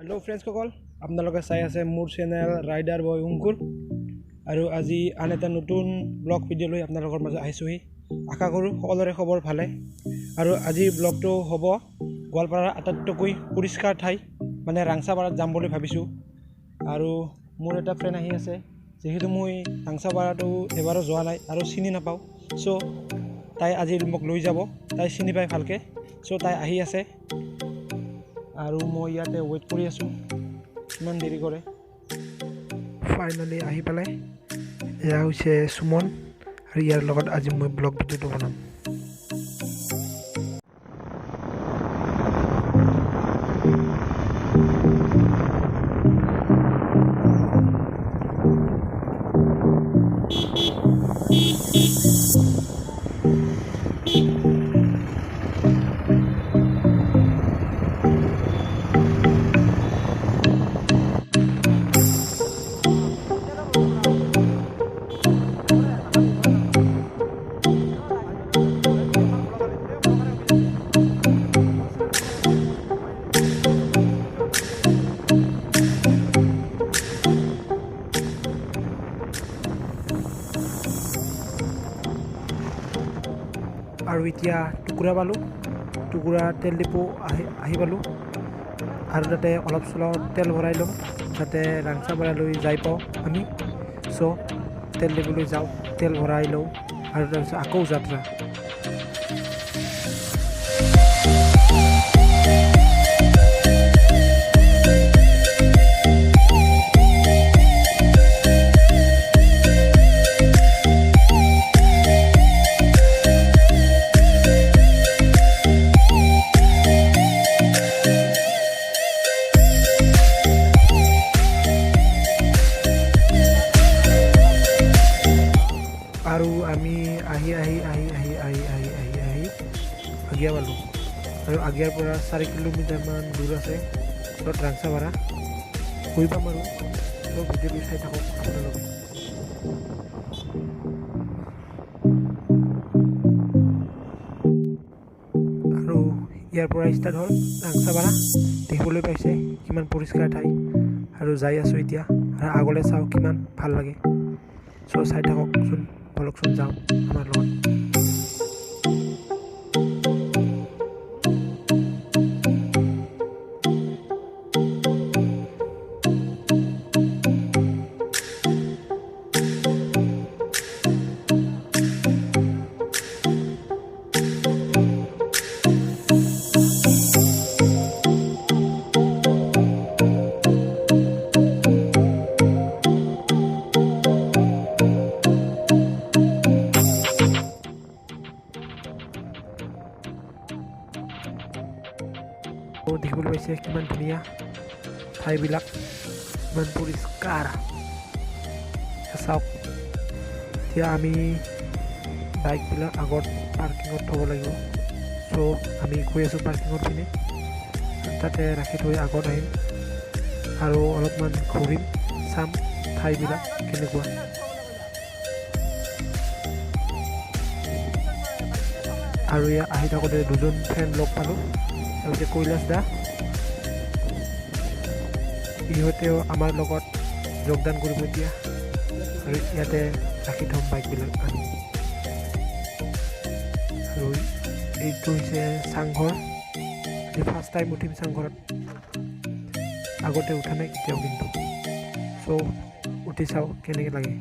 Hello friends सकल आपनालोके चाই আছে মোৰ চেনেল ৰাইডাৰ বয় অংকুৰ আৰু আজি আন এটা নতুন ব্লগ ভিডিঅ' লৈ আপোনালোকৰ মাজত আহিছোহি আশা কৰোঁ সকলোৰে খবৰ ভালে আৰু আজি ব্লগটো হ'ব গোৱালপাৰাৰ আটাইতকৈ পৰিষ্কাৰ ঠাই মানে ৰাংচাপাৰাত যাম বুলি ভাবিছোঁ আৰু মোৰ এটা ফ্ৰেণ্ড আহি আছে যেহেতু মই ৰাংচাপাৰাটো এবাৰো যোৱা নাই আৰু চিনি নাপাওঁ সো তাই আজি মোক লৈ যাব তাই চিনি পায় ভালকৈ সো তাই আহি আছে আৰু মই ইয়াতে ওয়েট কৰি আছোঁ ইমান দেৰি কৰে ফাইনালি আহি পেলাই এয়া হৈছে সুমন আৰু ইয়াৰ লগত আজি মই ব্লগ ভিডিঅ'টো বনাম আৰু এতিয়া টুকুৰা পালোঁ টুকুৰা তেল ডিপু আহি পালোঁ আৰু তাতে অলপ চলপ তেল ভৰাই ল'ম যাতে ৰাংচাপাৰালৈ যাই পাওঁ আমি চ' তেল ডিপুলৈ যাওঁ তেল ভৰাই লওঁ আৰু তাৰপিছত আকৌ যাত্ৰা আৰু আমি আহি আগিয়া পালোঁ আৰু আগিয়াৰ পৰা 4 কিলোমিটাৰমান দূৰ আছে য'ত ৰাংচাপাৰা গৈ পাম আৰু ত' ভিডিঅ'টো চাই থাকক আপোনালোকে আৰু ইয়াৰ পৰা ষ্টাৰ্ট হ'ল ৰাংচাপাৰা দেখিবলৈ পাইছে কিমান পৰিষ্কাৰ ঠাই আৰু যাই আছোঁ এতিয়া আৰু আগলৈ চাওঁ কিমান ভাল লাগে চ' চাই থাককচোন বলকচোন যাওঁ আমাৰ লগত দেখিবলৈ পাইছে কিমান ধুনীয়া ঠাইবিলাক ইমান পৰিষ্কাৰ চাওক এতিয়া আমি বাইকবিলাক আগত পাৰ্কিঙত থ'ব লাগিব চ' আমি গৈ আছোঁ পাৰ্কিঙত পিনে তাতে ৰাখি থৈ আগত আহিম আৰু অলপমান ঘূৰিম চাম ঠাইবিলাক কেনেকুৱা আৰু ইয়াত আহি থাকোঁতে দুজন ফ্ৰেণ্ড লগ পালোঁ তেওঁলোকে কৈলাশ দা ইহঁতেও আমাৰ লগত যোগদান কৰিব এতিয়া আৰু ইয়াতে ৰাখি থ'ম বাইকবিলাক আমি আৰু এইটো হৈছে চাংঘৰ আমি ফাৰ্ষ্ট টাইম উঠিম চাংঘৰত আগতে উঠা নাই কেতিয়াও কিন্তু চ' উঠি চাওঁ কেনেকৈ লাগে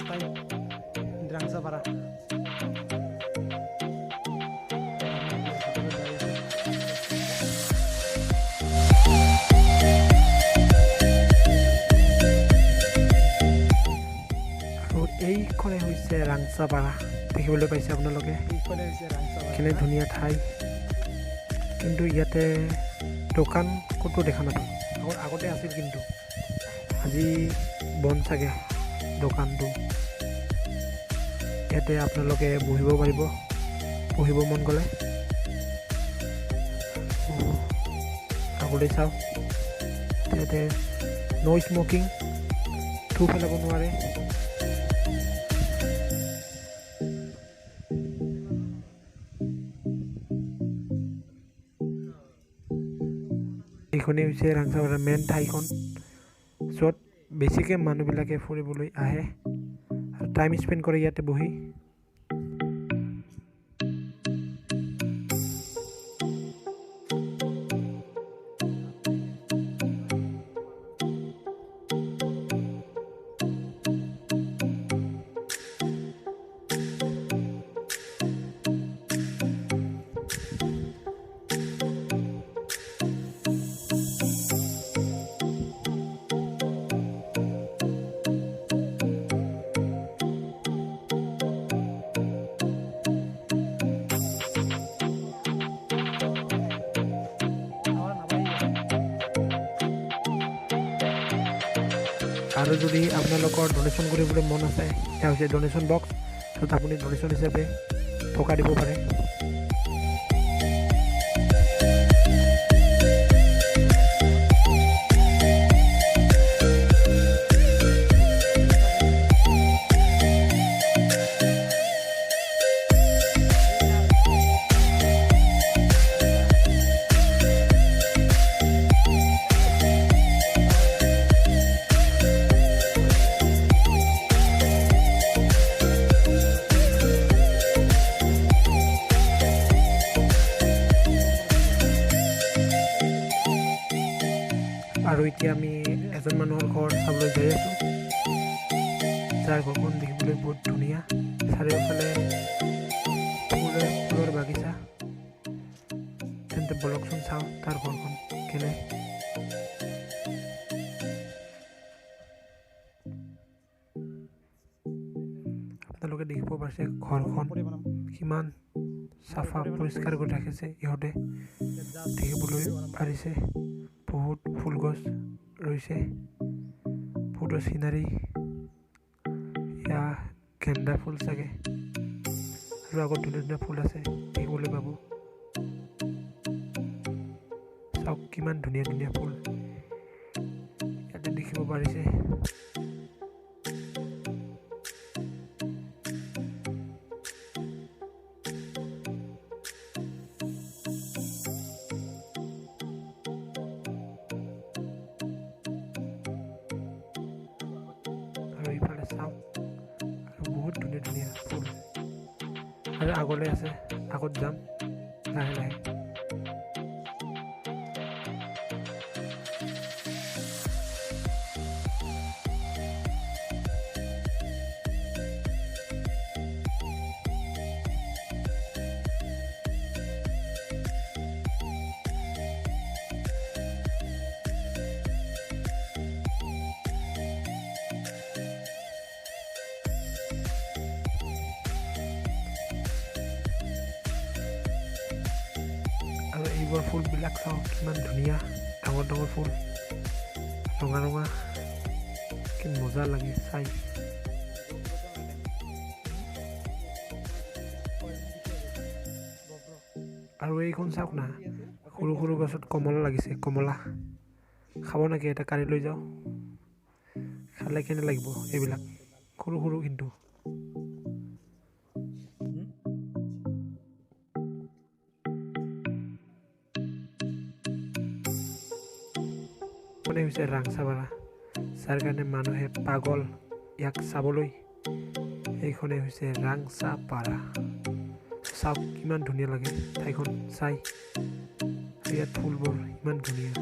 টাইম ৰাংচাপাৰা আৰু এইখনে হৈছে ৰাংচাপাৰা দেখিবলৈ পাইছে আপোনালোকে কেনে ধুনীয়া ঠাই কিন্তু ইয়াতে দোকান ক'তো দেখা নাপায় আগতে আছিল কিন্তু আজি বন্ধ চাগে দোকানটো ইয়াতে আপোনালোকে বহিব পাৰিব বহিব মন গ'লে আগলৈ চাওক ইয়াতে ন' স্মকিং থু পেলাব নোৱাৰে এইখনেই হৈছে ৰাংচাপাৰাৰ মেইন ঠাইখন য'ত বেছিকৈ মানুহবিলাকে ফুৰিবলৈ আহে আৰু টাইম স্পেণ্ড কৰে ইয়াতে বহি আৰু যদি আপোনালোকৰ ডনেশ্যন কৰিবলৈ মন আছে সেয়া হৈছে ডনেশ্যন বক্স য'ত আপুনি ডনেশ্যন হিচাপে টকা দিব পাৰে আৰু এতিয়া আমি এজন মানুহৰ ঘৰ চাবলৈ যাই আছোঁ যাৰ ঘৰখন দেখিবলৈ বহুত ধুনীয়া চাৰিওফালে ফুলৰ বাগিচা তেন্তে বলকচোন চাওঁ তাৰ ঘৰখন কেনে আপোনালোকে দেখিব পাৰিছে ঘৰখন কিমান চাফা পৰিষ্কাৰ কৰি ৰাখিছে ইহঁতে দেখিবলৈ পাৰিছে বহুত ফুল গছ ৰৈছে বহুতো চিনাৰী এয়া গেন্দা ফুল চাগে আৰু আগত ধুনীয়া ধুনীয়া ফুল আছে দেখিবলৈ পাব চাওক কিমান ধুনীয়া ধুনীয়া ফুল ইয়াতে দেখিব পাৰিছে আৰু ইফালে চাওক আৰু বহুত ধুনীয়া ধুনীয়া ফুল আৰু আগলৈ আছে আগত যাম লাহে লাহে আৰু এইবোৰ ফুলবিলাক চাওঁ কিমান ধুনীয়া ডাঙৰ ডাঙৰ ফুল ৰঙা ৰঙা কি মজা লাগে চাই আৰু এইখন চাওক না সৰু সৰু গছত কমলা লাগিছে কমলা খাব নেকি এটা কাঢ়ি লৈ যাওঁ খালে কেনে লাগিব এইবিলাক সৰু সৰু কিন্তু মানে হৈছে ৰাংচাপাৰা যাৰ কাৰণে মানুহে পাগল ইয়াক চাবলৈ এইখনে হৈছে ৰাংচাপাৰা চাওক কিমান ধুনীয়া লাগে ঠাইখন চাই ইয়াত ফুলবোৰ ইমান ধুনীয়া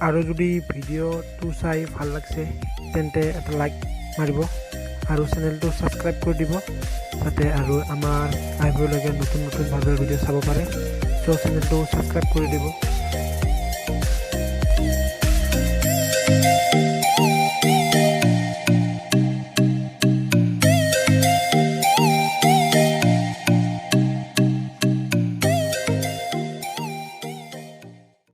আৰু যদি ভিডিঅ'টো চাই ভাল লাগছে তেন্তে এটা লাইক মাৰিব আৰু চেনেলটো ছাবস্ক্ৰাইব কৰি দিব যাতে আৰু আমাৰ আহিবলগীয়া নতুন ভাৱে ভিডিঅ' চাব পাৰে। চ' চেনেলটো ছাবস্ক্ৰাইব কৰি দিব।